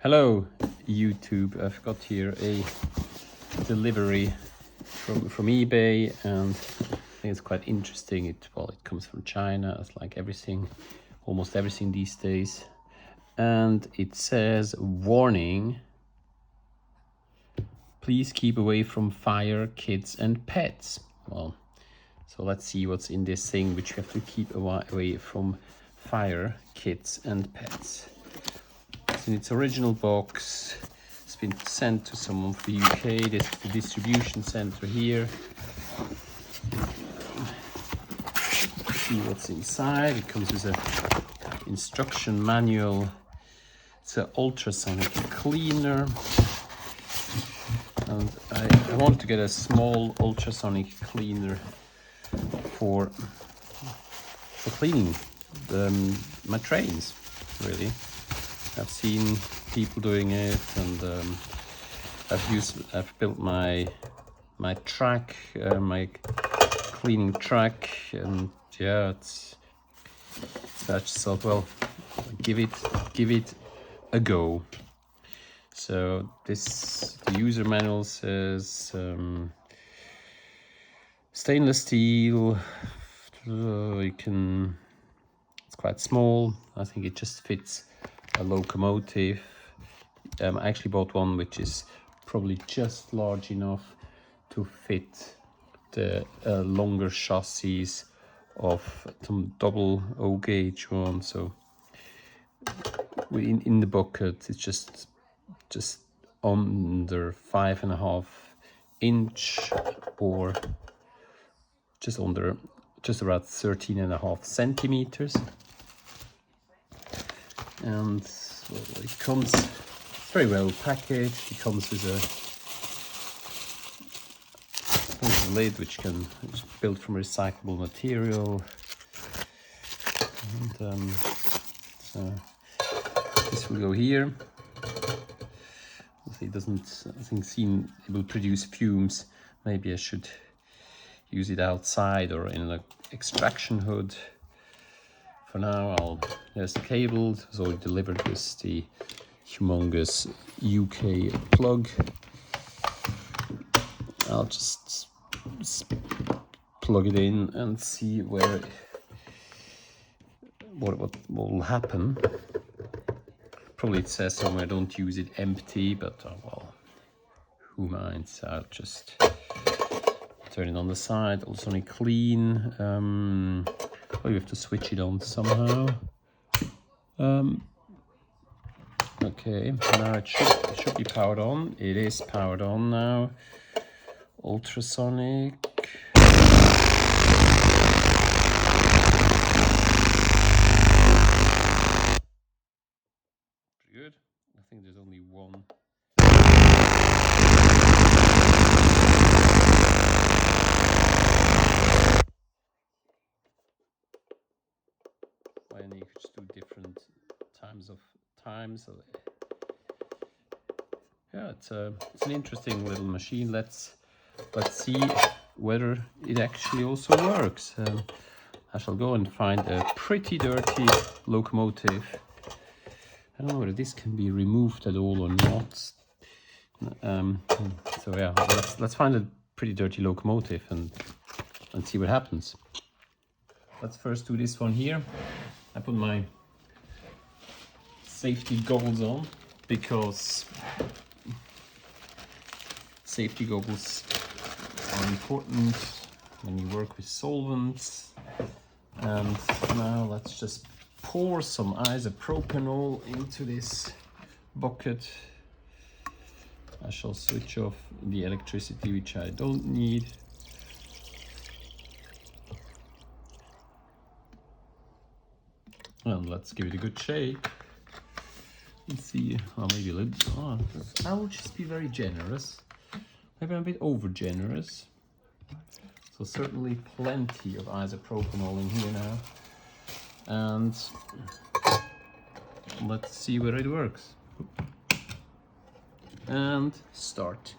Hello YouTube, I've got here a delivery from eBay, and I think it's quite interesting. It comes from China. It's like everything, almost everything these days. And it says, warning, please keep away from fire, kids and pets. Well, so let's see what's in this thing, which you have to keep away from fire, kids and pets. In its original box, it's been sent to someone from the UK. This is the distribution center here. See what's inside. It comes with an instruction manual. It's an ultrasonic cleaner, and I wanted to get a small ultrasonic cleaner for cleaning my trains, really. I've seen people doing it, and I've built my track, my cleaning track, and yeah, so I just thought, well, give it a go. So the user manual says stainless steel. It's quite small. I think it just fits a locomotive. I actually bought one which is probably just large enough to fit the longer chassis of some double O gauge one. So in the bucket, it's just under 5.5 inch, or just about 13.5 centimeters. And well, it comes very well packaged. It comes with a lid which is built from recyclable material, and so this will go here. It doesn't, I think, it will produce fumes. Maybe I should use it outside or in an extraction hood. For now, there's the cable. It was already delivered with the humongous UK plug. I'll just plug it in and see what will happen. Probably it says somewhere don't use it empty, but well, who minds? I'll just turn it on the side. Ultrasonic clean. Oh, you have to switch it on somehow. Okay, now it should be powered on. It is powered on now. Ultrasonic. Pretty good. I think there's only one. And you could just do different times. So yeah, it's an interesting little machine. Let's see whether it actually also works. I shall go and find a pretty dirty locomotive. I don't know whether this can be removed at all or not. So yeah, let's find a pretty dirty locomotive and see what happens. Let's first do this one here. I put my safety goggles on because safety goggles are important when you work with solvents. And now let's just pour some isopropanol into this bucket. I shall switch off the electricity, which I don't need. And let's give it a good shake. Let's see, maybe a little. I will just be very generous. Maybe I'm a bit over generous. So certainly plenty of isopropanol in here now. And let's see whether it works. And start.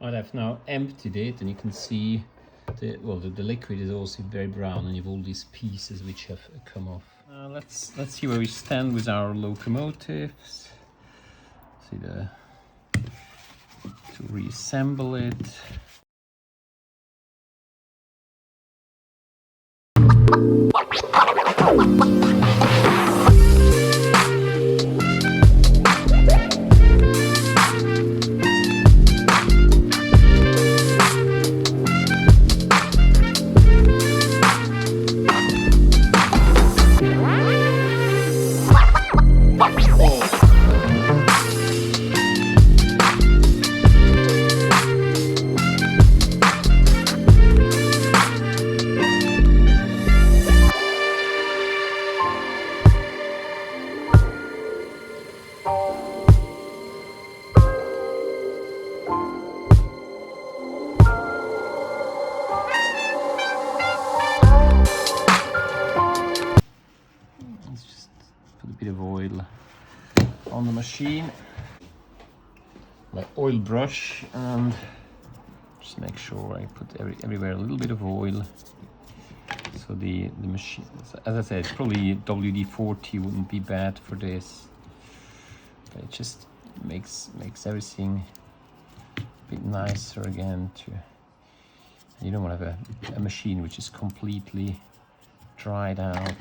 I've now emptied it, and you can see the liquid is also very brown, and you have all these pieces which have come off. Let's see where we stand with our locomotives. See to reassemble it. Of oil on the machine, my oil brush, and just make sure I put everywhere a little bit of oil. So the machine, as I said, probably WD-40 wouldn't be bad for this, but it just makes everything a bit nicer again. You don't want to have a machine which is completely dried out.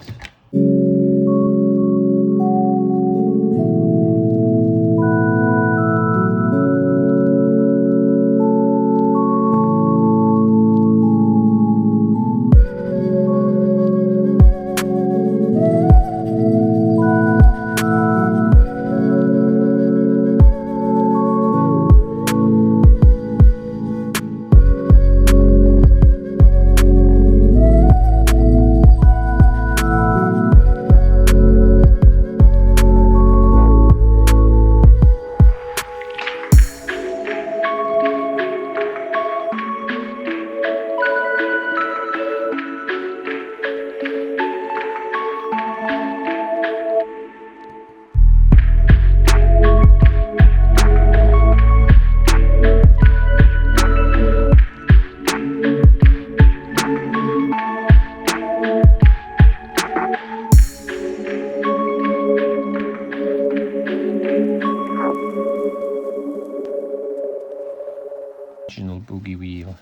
Boogie wheel.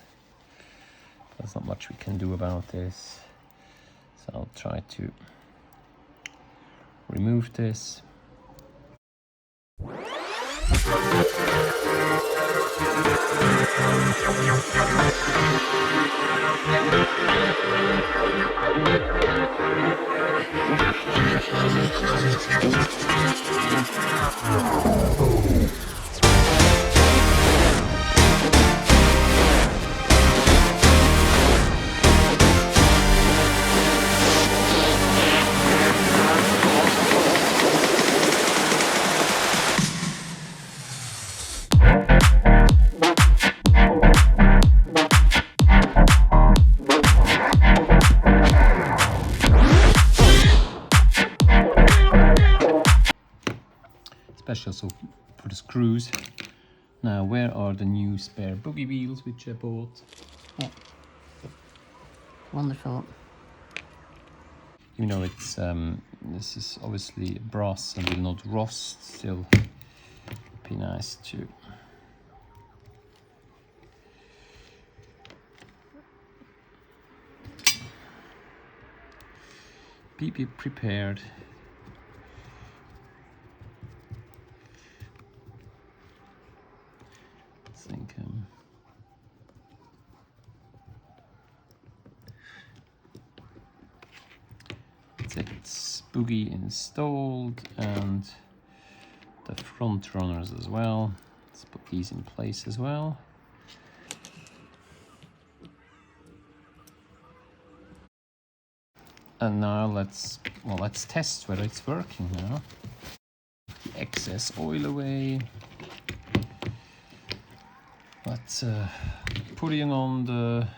There's not much we can do about this, so I'll try to remove this. Special so for the screws. Now, where are the new spare boogie wheels which I bought? Yeah. Wonderful. You know, it's this is obviously brass and will not rust. Still, be nice to be prepared. I think it's boogie installed, and the front runners as well. Let's put these in place as well. And now let's test whether it's working now. The excess oil away. Let's put it on the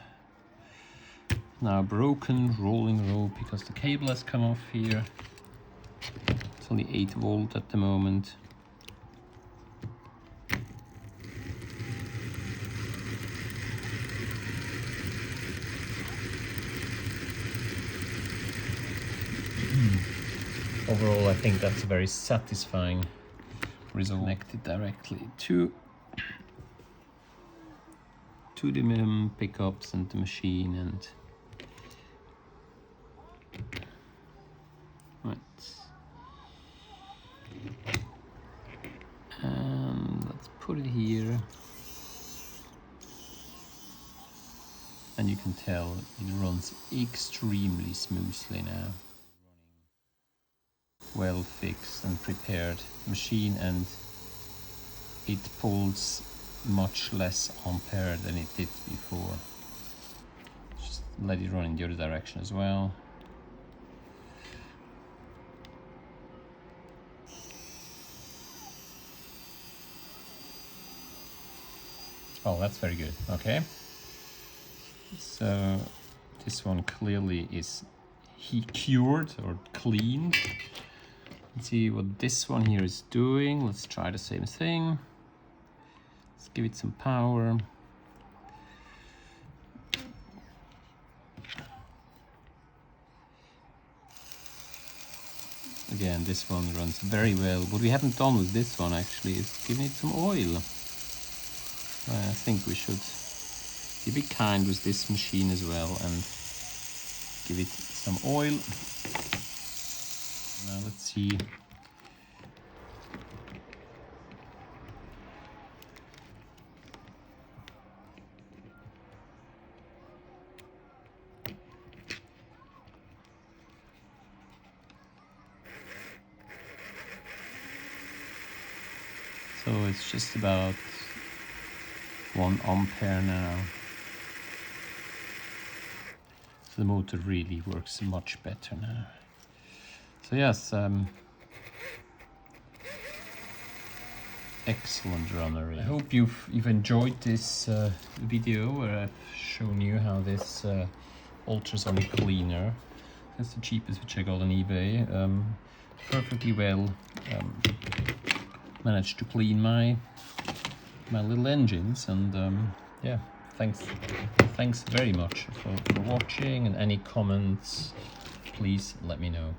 now broken rolling rope, because the cable has come off here. It's only 8 volt at the moment. overall I think that's a very satisfying result. Connected directly to the pickups and the machine, and right. And let's put it here. And you can tell it runs extremely smoothly now. Well fixed and prepared machine, and it pulls much less ampere than it did before. Just let it run in the other direction as well. Oh, that's very good. Okay. So this one clearly is heat cured or cleaned. Let's see what this one here is doing. Let's try the same thing. Let's give it some power. Again, this one runs very well. What we haven't done with this one actually is giving it some oil. I think we should be a bit kind with this machine as well and give it some oil. Now let's see. So it's just about 1 ampere now. So the motor really works much better now. So yes, excellent runner. I hope you've enjoyed this video where I've shown you how this ultrasonic cleaner, that's the cheapest which I got on eBay, perfectly well managed to clean my little engines. And yeah, thanks very much for watching, and any comments please let me know.